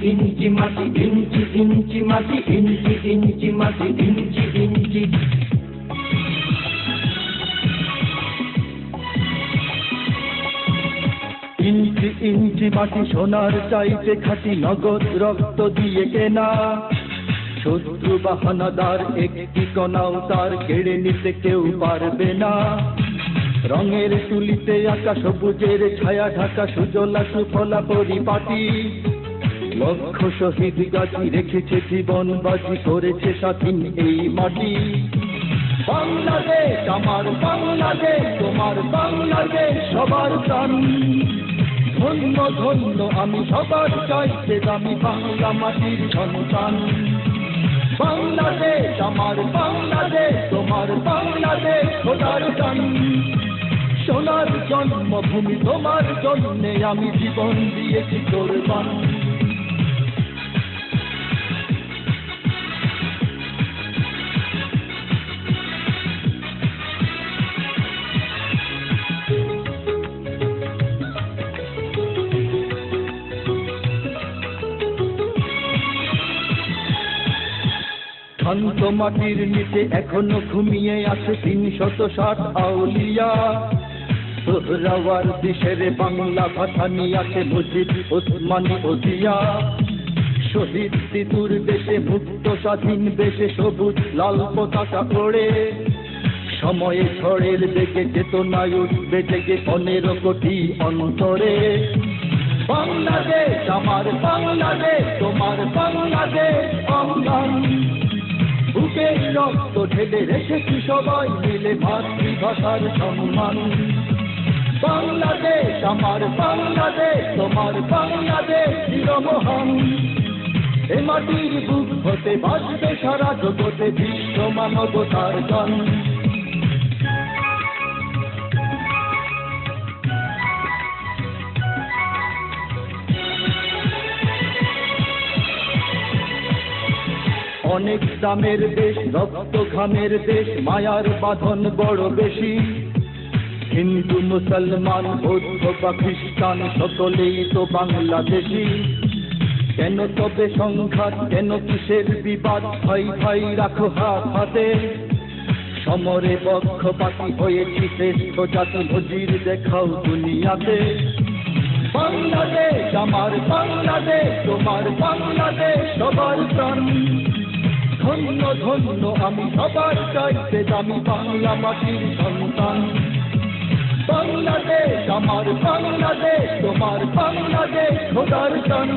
ইঞ্চি মাটি, ইঞ্চি ইঞ্চি মাটি, ইঞ্চি ইঞ্চি মাটি, ইঞ্চি ইঞ্চি। ইঞ্চি ইঞ্চি মাটি সোনার চাইতে খাঁটি, নগদ রক্ত দিয়ে কেনা। শত্রু বাহানাদার একটি কণাও তার কেড়ে নিতে কেউ পারবে না। রঙের তুলিতে আঁকা সবুজের ছায়া ঢাকা সুজলা সুফলা পরিপাটি। লক্ষ শহীদ গাছি রেখেছে জীবন বাজি, করেছে স্বাধীন এই মাটি। বাংলাদেশ আমার বাংলাদেশ, তোমার বাংলাদেশ সবার প্রাণ। ধন্য ধন্য আমি সবার চাইতে দামি বাংলা মাটির সন্তান। বাংলাদেশ আমার বাংলাদেশ, তোমার বাংলাদেশ খোদার দান। সোনার জন্মভূমি তোমার জন্যে আমি জীবন দিয়েছি কোরবান। শান্ত মাটির নিচে এখনো ঘুমিয়ে আছে ৩৬০ আউলিয়া। সোহরাওয়ার দেশের বাংলা ভাষা নিয়ে আছে মুজিব, ওসমানী ও জিয়া। শহীদ তিতুর দেশে মুক্ত স্বাধীন দেশে সবুজ লাল পতাকা ওড়ে। সময়ে ঝড়ের বেগে চেতনায় উঠবে জেগে ১৫ কোটি অন্তরে। বাংলাদেশ আমার বাংলাদেশ, তোমার বাংলাদেশ অঙ্গন। বুকে রক্ত ঢেলে রেখেছি সবাই মিলে মাতৃভাষার সম্মান। বাংলাদেশ আমার বাংলাদেশ, তোমার বাংলাদেশ চিরমহান। এ মাটির বুক হতে বাজবে সারা জগতে বিশ্ব মানবতার গান। অনেক দামের দেশ, রক্ত ঘামের দেশ, মায়ার বাঁধন বড় বেশি। হিন্দু মুসলমান বৌদ্ধ বা খ্রিস্টান সকলেই তো বাংলাদেশি। কেন তবে সংঘাত, কেন কিসের বিবাদ? ভাই ভাই রাখো হাত হাতে। সমরে পক্ষপাতী হয়েছি শ্রেষ্ঠ জাতি, নজির দেখাও দুনিয়াতে। বাংলাদেশ আমার বাংলাদেশ, তোমার বাংলাদেশ সবার প্রাণ। ধন্য ধন্য আমি সবার চাইতে দামি বাংলা মাটির সন্তান। বাংলাদেশ আমার বাংলাদেশ, তোমার বাংলাদেশ খোদার দান।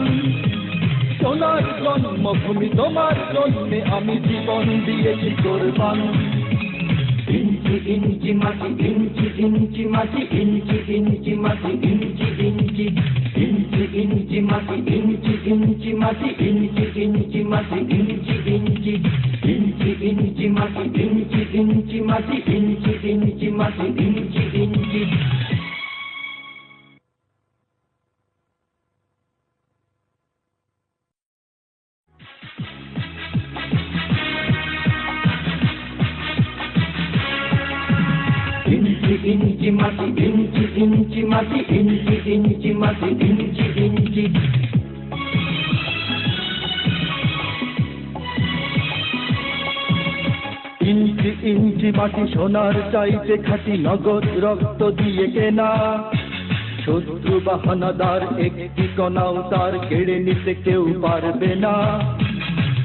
সোনার জন্মভূমি তোমার জন্যে আমি জীবন দিয়েছি কোরবান। ইঞ্চি ইঞ্চি মাটি, ইঞ্চি ইঞ্চি মাটি, ইঞ্চি ইঞ্চি মাটি, ইঞ্চি ইঞ্চি। ইঞ্চি ইঞ্চি মাটি, ইঞ্চি ইঞ্চি মাটি, ইঞ্চি ইঞ্চি মাটি, ইঞ্চি ইঞ্চি। ইঞ্চি ইঞ্চি মাটি, ইঞ্চি ইঞ্চি মাটি, ইঞ্চি ইঞ্চি মাটি, ইঞ্চি ইঞ্চি। ইঞ্চি ইঞ্চি মাটি, ইঞ্চি ইঞ্চি মাটি, ইঞ্চি ইঞ্চি মাটি, ইঞ্চি ইঞ্চি। ইঞ্চি ইঞ্চি মাটি সোনার চাইতে খাঁটি, নগদ রক্ত দিয়ে কেনা। শত্রু বাহানাদার একটি কণাও তার কেড়ে নিতে কেউ পারবে না।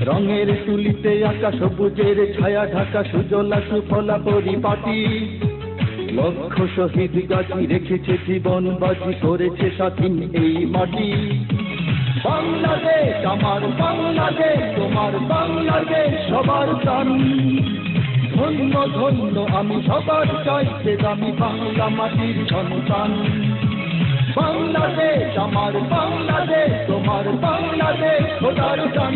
রঙের তুলিতে আঁকা সবুজের ছায়া ঢাকা সুজলা সুফলা পরিপাটি। লক্ষ শহীদ গাছি রেখেছে জীবন বাজি, করেছে স্বাধীন এই মাটি। বাংলাদেশ আমার বাংলাদেশ, তোমার বাংলাদেশ সবার প্রাণ। ধন্য ধন্য আমি সবার চাইতে দামি বাংলা মাটির সন্তান। বাংলাদেশ আমার বাংলাদেশ, তোমার বাংলাদেশ খোদার দান।